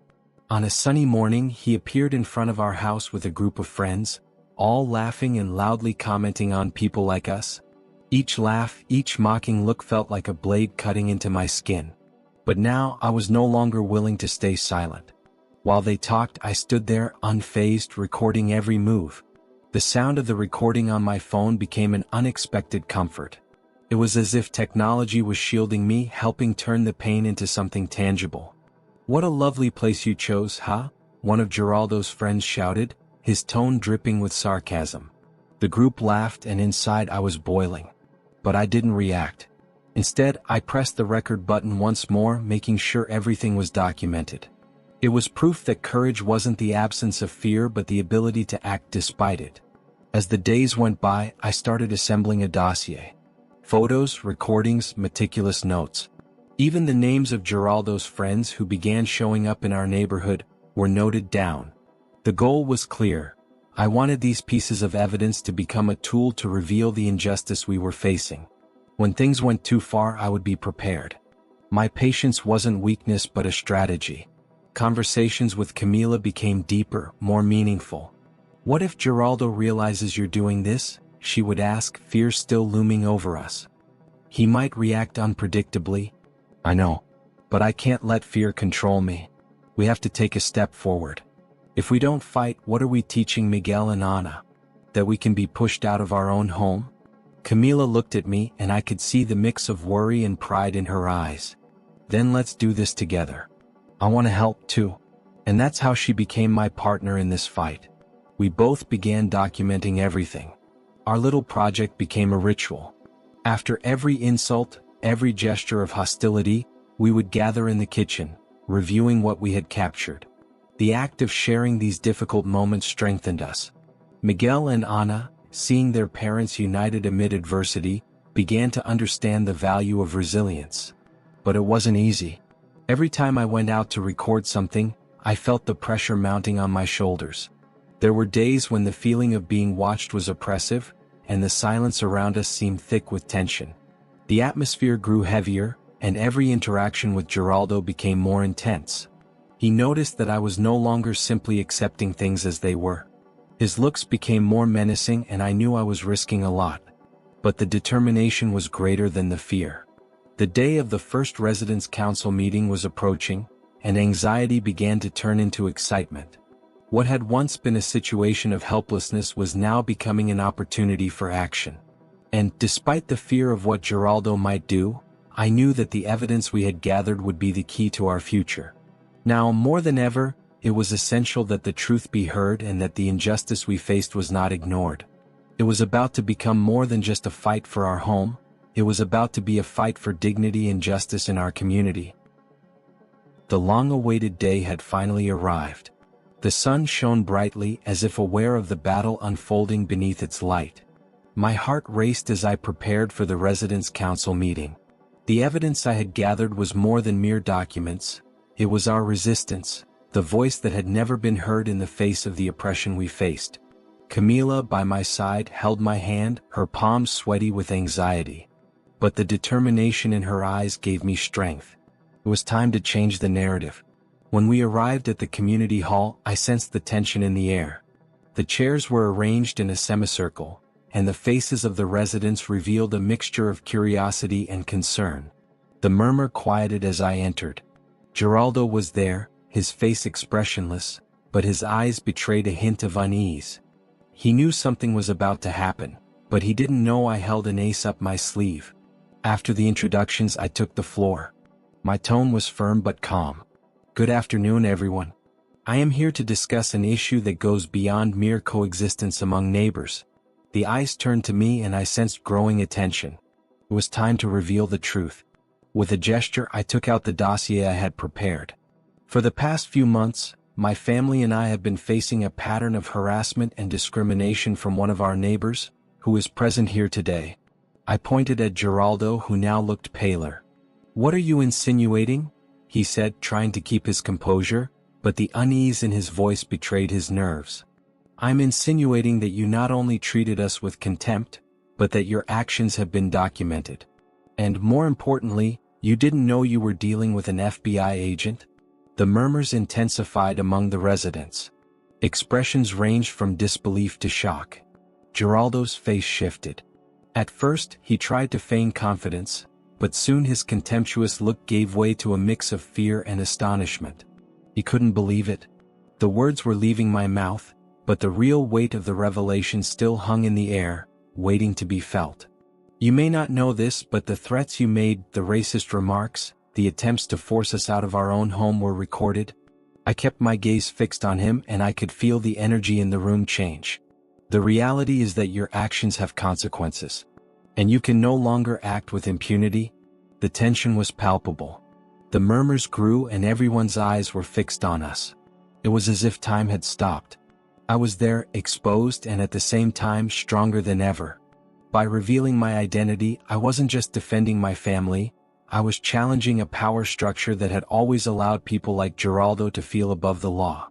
On a sunny morning, he appeared in front of our house with a group of friends, all laughing and loudly commenting on people like us. Each laugh, each mocking look felt like a blade cutting into my skin. But now I was no longer willing to stay silent. While they talked, I stood there, unfazed, recording every move. The sound of the recording on my phone became an unexpected comfort. It was as if technology was shielding me, helping turn the pain into something tangible. "What a lovely place you chose, huh?" one of Geraldo's friends shouted, his tone dripping with sarcasm. The group laughed, and inside I was boiling. But I didn't react. Instead, I pressed the record button once more, making sure everything was documented. It was proof that courage wasn't the absence of fear but the ability to act despite it. As the days went by, I started assembling a dossier. Photos, recordings, meticulous notes. Even the names of Geraldo's friends who began showing up in our neighborhood were noted down. The goal was clear. I wanted these pieces of evidence to become a tool to reveal the injustice we were facing. When things went too far, I would be prepared. My patience wasn't weakness but a strategy. Conversations with Camila became deeper, more meaningful. "What if Geraldo realizes you're doing this?" she would ask, fear still looming over us. "He might react unpredictably." "I know. But I can't let fear control me. We have to take a step forward. If we don't fight, what are we teaching Miguel and Ana? That we can be pushed out of our own home?" Camila looked at me, and I could see the mix of worry and pride in her eyes. "Then let's do this together. I want to help too." And that's how she became my partner in this fight. We both began documenting everything. Our little project became a ritual. After every insult, every gesture of hostility, we would gather in the kitchen, reviewing what we had captured. The act of sharing these difficult moments strengthened us. Miguel and Ana, seeing their parents united amid adversity, began to understand the value of resilience. But it wasn't easy. Every time I went out to record something, I felt the pressure mounting on my shoulders. There were days when the feeling of being watched was oppressive, and the silence around us seemed thick with tension. The atmosphere grew heavier, and every interaction with Geraldo became more intense. He noticed that I was no longer simply accepting things as they were. His looks became more menacing, and I knew I was risking a lot. But the determination was greater than the fear. The day of the first residence council meeting was approaching, and anxiety began to turn into excitement. What had once been a situation of helplessness was now becoming an opportunity for action. And, despite the fear of what Geraldo might do, I knew that the evidence we had gathered would be the key to our future. Now, more than ever, it was essential that the truth be heard and that the injustice we faced was not ignored. It was about to become more than just a fight for our home. It was about to be a fight for dignity and justice in our community. The long-awaited day had finally arrived. The sun shone brightly, as if aware of the battle unfolding beneath its light. My heart raced as I prepared for the residence council meeting. The evidence I had gathered was more than mere documents. It was our resistance, the voice that had never been heard in the face of the oppression we faced. Camila, by my side, held my hand, her palms sweaty with anxiety. But the determination in her eyes gave me strength. It was time to change the narrative. When we arrived at the community hall, I sensed the tension in the air. The chairs were arranged in a semicircle, and the faces of the residents revealed a mixture of curiosity and concern. The murmur quieted as I entered. Geraldo was there, his face expressionless, but his eyes betrayed a hint of unease. He knew something was about to happen, but he didn't know I held an ace up my sleeve. After the introductions, I took the floor. My tone was firm but calm. "Good afternoon, everyone. I am here to discuss an issue that goes beyond mere coexistence among neighbors." The eyes turned to me and I sensed growing attention. It was time to reveal the truth. With a gesture, I took out the dossier I had prepared. For the past few months, my family and I have been facing a pattern of harassment and discrimination from one of our neighbors, who is present here today. I pointed at Geraldo, who now looked paler. "What are you insinuating?" he said, trying to keep his composure, but the unease in his voice betrayed his nerves. "I'm insinuating that you not only treated us with contempt, but that your actions have been documented. And more importantly, you didn't know you were dealing with an FBI agent?" The murmurs intensified among the residents. Expressions ranged from disbelief to shock. Geraldo's face shifted. At first, he tried to feign confidence, but soon his contemptuous look gave way to a mix of fear and astonishment. He couldn't believe it. The words were leaving my mouth, but the real weight of the revelation still hung in the air, waiting to be felt. "You may not know this, but the threats you made, the racist remarks, the attempts to force us out of our own home were recorded." I kept my gaze fixed on him and I could feel the energy in the room change. "The reality is that your actions have consequences. And you can no longer act with impunity." The tension was palpable. The murmurs grew and everyone's eyes were fixed on us. It was as if time had stopped. I was there, exposed and at the same time stronger than ever. By revealing my identity, I wasn't just defending my family, I was challenging a power structure that had always allowed people like Geraldo to feel above the law.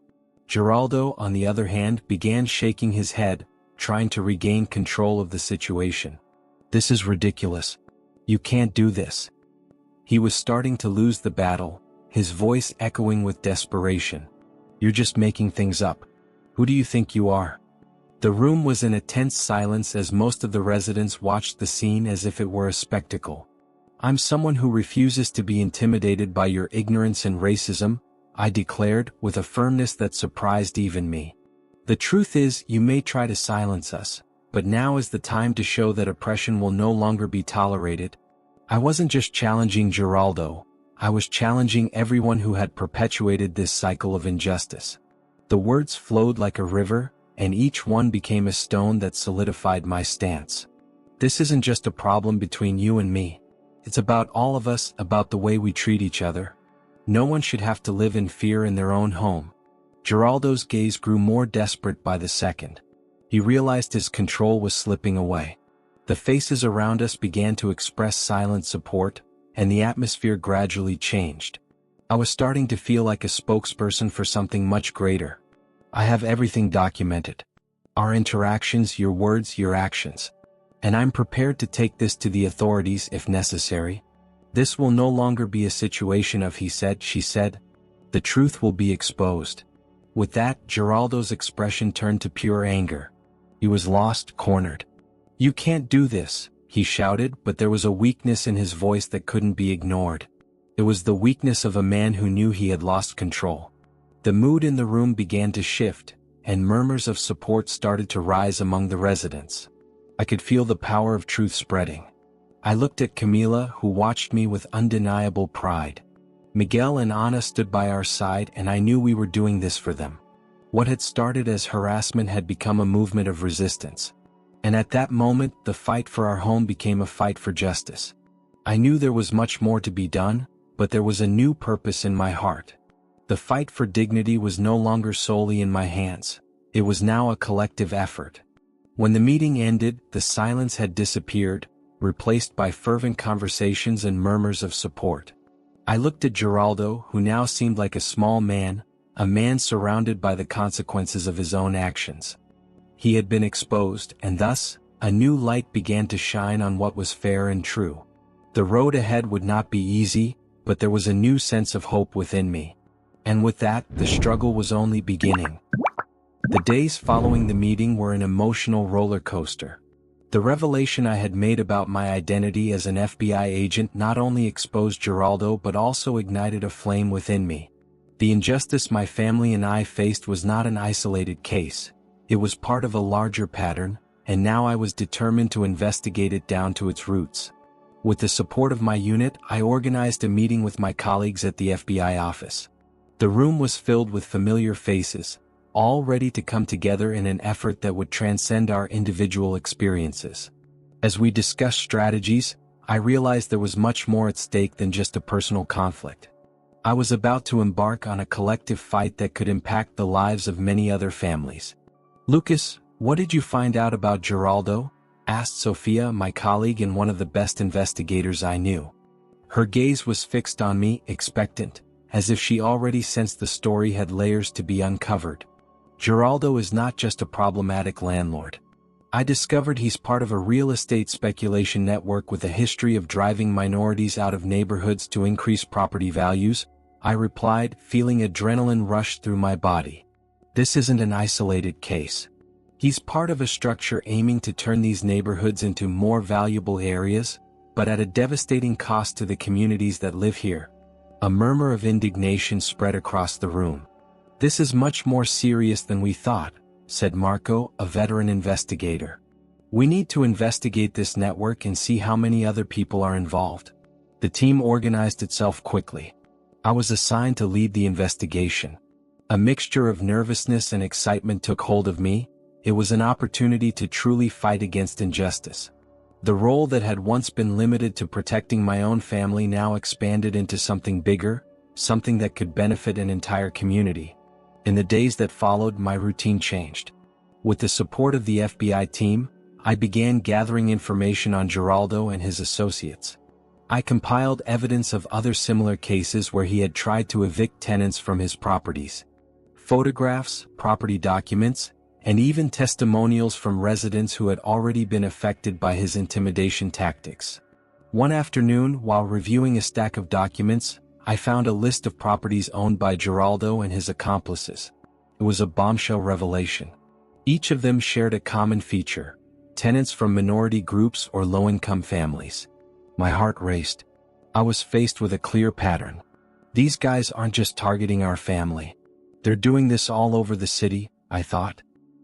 Geraldo, on the other hand, began shaking his head, trying to regain control of the situation. "This is ridiculous. You can't do this." He was starting to lose the battle, his voice echoing with desperation. "You're just making things up. Who do you think you are?" The room was in a tense silence as most of the residents watched the scene as if it were a spectacle. "I'm someone who refuses to be intimidated by your ignorance and racism," I declared with a firmness that surprised even me. "The truth is, you may try to silence us, but now is the time to show that oppression will no longer be tolerated." I wasn't just challenging Geraldo, I was challenging everyone who had perpetuated this cycle of injustice. The words flowed like a river, and each one became a stone that solidified my stance. "This isn't just a problem between you and me. It's about all of us, about the way we treat each other. No one should have to live in fear in their own home." Geraldo's gaze grew more desperate by the second. He realized his control was slipping away. The faces around us began to express silent support, and the atmosphere gradually changed. I was starting to feel like a spokesperson for something much greater. "I have everything documented. Our interactions, your words, your actions. And I'm prepared to take this to the authorities if necessary. This will no longer be a situation of he said, she said. The truth will be exposed." With that, Geraldo's expression turned to pure anger. He was lost, cornered. "You can't do this," he shouted, but there was a weakness in his voice that couldn't be ignored. It was the weakness of a man who knew he had lost control. The mood in the room began to shift, and murmurs of support started to rise among the residents. I could feel the power of truth spreading. I looked at Camila, who watched me with undeniable pride. Miguel and Ana stood by our side, and I knew we were doing this for them. What had started as harassment had become a movement of resistance. And at that moment, the fight for our home became a fight for justice. I knew there was much more to be done, but there was a new purpose in my heart. The fight for dignity was no longer solely in my hands. It was now a collective effort. When the meeting ended, the silence had disappeared, replaced by fervent conversations and murmurs of support. I looked at Geraldo, who now seemed like a small man, a man surrounded by the consequences of his own actions. He had been exposed, and thus, a new light began to shine on what was fair and true. The road ahead would not be easy, but there was a new sense of hope within me. And with that, the struggle was only beginning. The days following the meeting were an emotional roller coaster. The revelation I had made about my identity as an FBI agent not only exposed Geraldo but also ignited a flame within me. The injustice my family and I faced was not an isolated case. It was part of a larger pattern, and now I was determined to investigate it down to its roots. With the support of my unit, I organized a meeting with my colleagues at the FBI office. The room was filled with familiar faces, all ready to come together in an effort that would transcend our individual experiences. As we discussed strategies, I realized there was much more at stake than just a personal conflict. I was about to embark on a collective fight that could impact the lives of many other families. "Lucas, what did you find out about Geraldo?" asked Sophia, my colleague and one of the best investigators I knew. Her gaze was fixed on me, expectant, as if she already sensed the story had layers to be uncovered. "Geraldo is not just a problematic landlord. I discovered he's part of a real estate speculation network with a history of driving minorities out of neighborhoods to increase property values," I replied, feeling adrenaline rush through my body. "This isn't an isolated case. He's part of a structure aiming to turn these neighborhoods into more valuable areas, but at a devastating cost to the communities that live here." A murmur of indignation spread across the room. "This is much more serious than we thought," said Marco, a veteran investigator. "We need to investigate this network and see how many other people are involved." The team organized itself quickly. I was assigned to lead the investigation. A mixture of nervousness and excitement took hold of me. It was an opportunity to truly fight against injustice. The role that had once been limited to protecting my own family now expanded into something bigger, something that could benefit an entire community. In the days that followed, my routine changed. With the support of the FBI team, I began gathering information on Geraldo and his associates. I compiled evidence of other similar cases where he had tried to evict tenants from his properties. Photographs, property documents, and even testimonials from residents who had already been affected by his intimidation tactics. One afternoon, while reviewing a stack of documents, I found a list of properties owned by Geraldo and his accomplices. It was a bombshell revelation. Each of them shared a common feature: tenants from minority groups or low-income families. My heart raced. I was faced with a clear pattern. These guys aren't just targeting our family. They're doing this all over the city, I thought.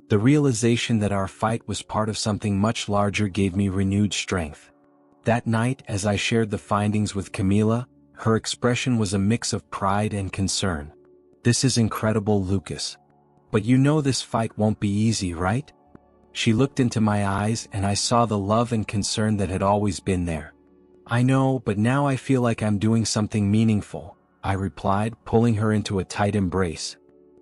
The realization that our fight was part of something much larger gave me renewed strength. That night, as I shared the findings with Camila, her expression was a mix of pride and concern. "This is incredible, Lucas. But you know this fight won't be easy, right?" She looked into my eyes and I saw the love and concern that had always been there. "I know, but now I feel like I'm doing something meaningful," I replied, pulling her into a tight embrace.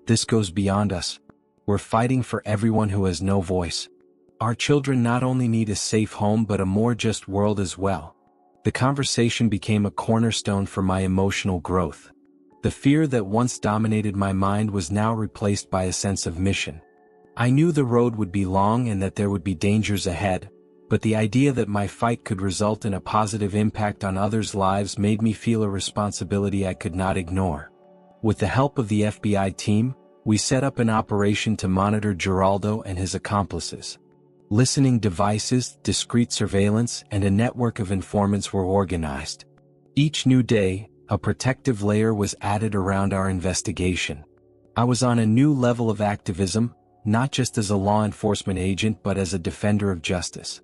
"This goes beyond us. We're fighting for everyone who has no voice. Our children not only need a safe home but a more just world as well." The conversation became a cornerstone for my emotional growth. The fear that once dominated my mind was now replaced by a sense of mission. I knew the road would be long and that there would be dangers ahead, but the idea that my fight could result in a positive impact on others' lives made me feel a responsibility I could not ignore. With the help of the FBI team, we set up an operation to monitor Geraldo and his accomplices. Listening devices, discreet surveillance, and a network of informants were organized. Each new day, a protective layer was added around our investigation. I was on a new level of activism, not just as a law enforcement agent but as a defender of justice.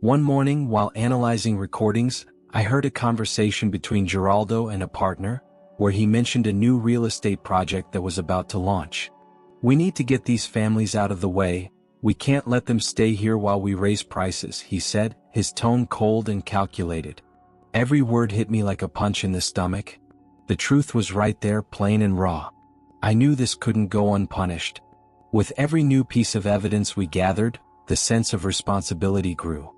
One morning, while analyzing recordings, I heard a conversation between Geraldo and a partner, where he mentioned a new real estate project that was about to launch. "We need to get these families out of the way. We can't let them stay here while we raise prices," he said, his tone cold and calculated. Every word hit me like a punch in the stomach. The truth was right there, plain and raw. I knew this couldn't go unpunished. With every new piece of evidence we gathered, the sense of responsibility grew.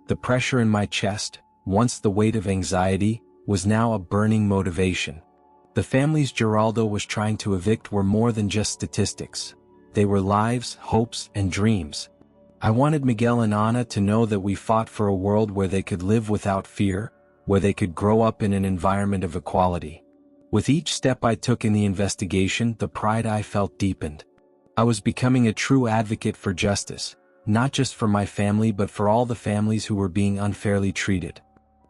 The pressure in my chest, once the weight of anxiety, was now a burning motivation. The families Geraldo was trying to evict were more than just statistics. They were lives, hopes, and dreams. I wanted Miguel and Ana to know that we fought for a world where they could live without fear, where they could grow up in an environment of equality. With each step I took in the investigation, the pride I felt deepened. I was becoming a true advocate for justice, not just for my family but for all the families who were being unfairly treated.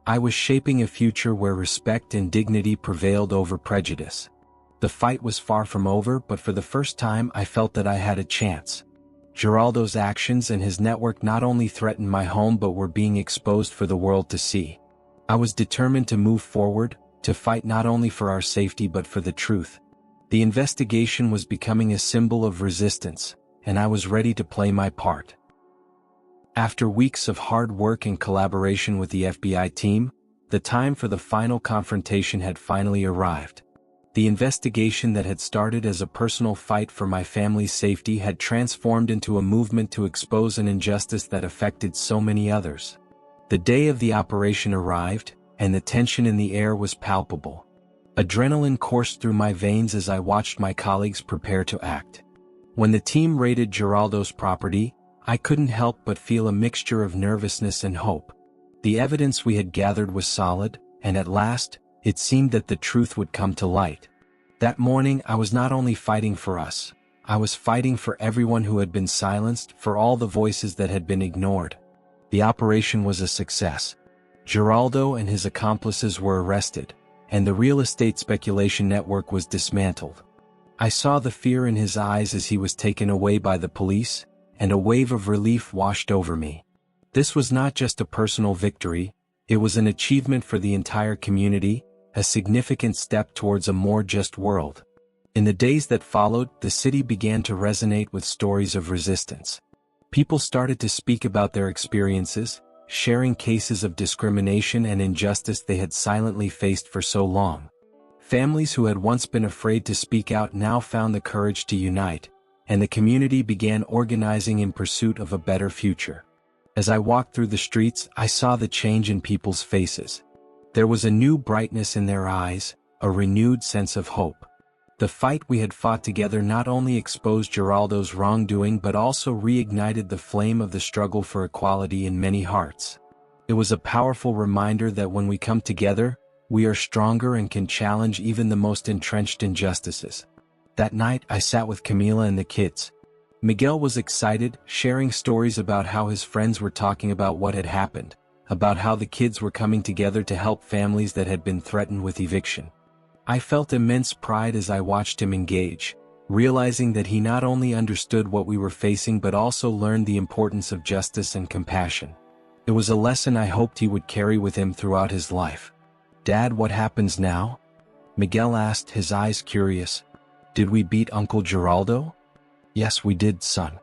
I was shaping a future where respect and dignity prevailed over prejudice. The fight was far from over, but for the first time I felt that I had a chance. Geraldo's actions and his network not only threatened my home but were being exposed for the world to see. I was determined to move forward, to fight not only for our safety but for the truth. The investigation was becoming a symbol of resistance, and I was ready to play my part. After weeks of hard work and collaboration with the FBI team, the time for the final confrontation had finally arrived. The investigation that had started as a personal fight for my family's safety had transformed into a movement to expose an injustice that affected so many others. The day of the operation arrived, and the tension in the air was palpable. Adrenaline coursed through my veins as I watched my colleagues prepare to act. When the team raided Geraldo's property, I couldn't help but feel a mixture of nervousness and hope. The evidence we had gathered was solid, and at last, it seemed that the truth would come to light. That morning I was not only fighting for us, I was fighting for everyone who had been silenced, for all the voices that had been ignored. The operation was a success. Geraldo and his accomplices were arrested, and the real estate speculation network was dismantled. I saw the fear in his eyes as he was taken away by the police, and a wave of relief washed over me. This was not just a personal victory, it was an achievement for the entire community, a significant step towards a more just world. In the days that followed, the city began to resonate with stories of resistance. People started to speak about their experiences, sharing cases of discrimination and injustice they had silently faced for so long. Families who had once been afraid to speak out now found the courage to unite, and the community began organizing in pursuit of a better future. As I walked through the streets, I saw the change in people's faces. There was a new brightness in their eyes, a renewed sense of hope. The fight we had fought together not only exposed Geraldo's wrongdoing but also reignited the flame of the struggle for equality in many hearts. It was a powerful reminder that when we come together, we are stronger and can challenge even the most entrenched injustices. That night I sat with Camila and the kids. Miguel was excited, sharing stories about how his friends were talking about what had happened, about how the kids were coming together to help families that had been threatened with eviction. I felt immense pride as I watched him engage, realizing that he not only understood what we were facing but also learned the importance of justice and compassion. It was a lesson I hoped he would carry with him throughout his life. "Dad, what happens now?" Miguel asked, his eyes curious. "Did we beat Uncle Geraldo?" "Yes, we did, son.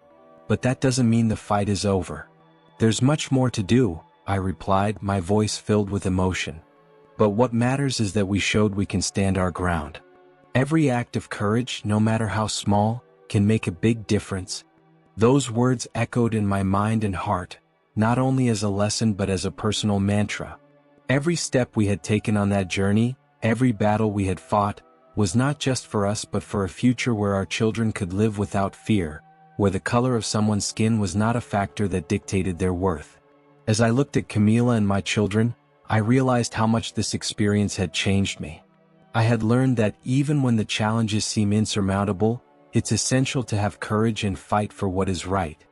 But that doesn't mean the fight is over. There's much more to do," I replied, my voice filled with emotion. "But what matters is that we showed we can stand our ground. Every act of courage, no matter how small, can make a big difference." Those words echoed in my mind and heart, not only as a lesson but as a personal mantra. Every step we had taken on that journey, every battle we had fought, was not just for us but for a future where our children could live without fear, where the color of someone's skin was not a factor that dictated their worth. As I looked at Camila and my children, I realized how much this experience had changed me. I had learned that even when the challenges seem insurmountable, it's essential to have courage and fight for what is right.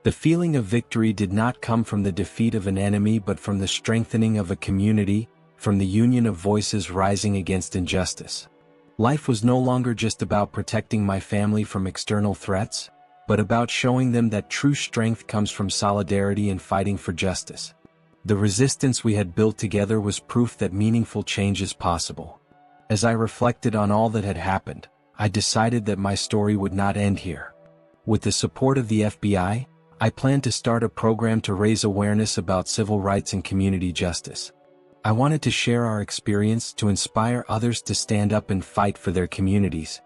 The feeling of victory did not come from the defeat of an enemy but from the strengthening of a community, from the union of voices rising against injustice. Life was no longer just about protecting my family from external threats, but about showing them that true strength comes from solidarity and fighting for justice. The resistance we had built together was proof that meaningful change is possible. As I reflected on all that had happened, I decided that my story would not end here. With the support of the FBI, I planned to start a program to raise awareness about civil rights and community justice. I wanted to share our experience to inspire others to stand up and fight for their communities.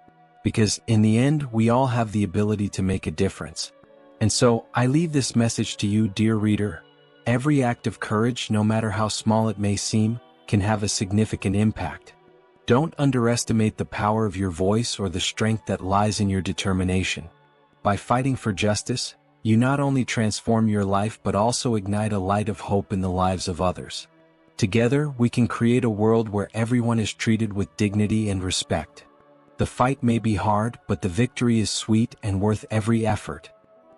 Because, in the end, we all have the ability to make a difference. And so, I leave this message to you, dear reader. Every act of courage, no matter how small it may seem, can have a significant impact. Don't underestimate the power of your voice or the strength that lies in your determination. By fighting for justice, you not only transform your life but also ignite a light of hope in the lives of others. Together, we can create a world where everyone is treated with dignity and respect. The fight may be hard, but the victory is sweet and worth every effort.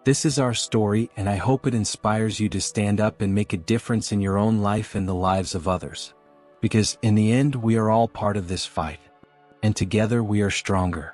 This is our story, and I hope it inspires you to stand up and make a difference in your own life and the lives of others. Because in the end, we are all part of this fight. And together we are stronger.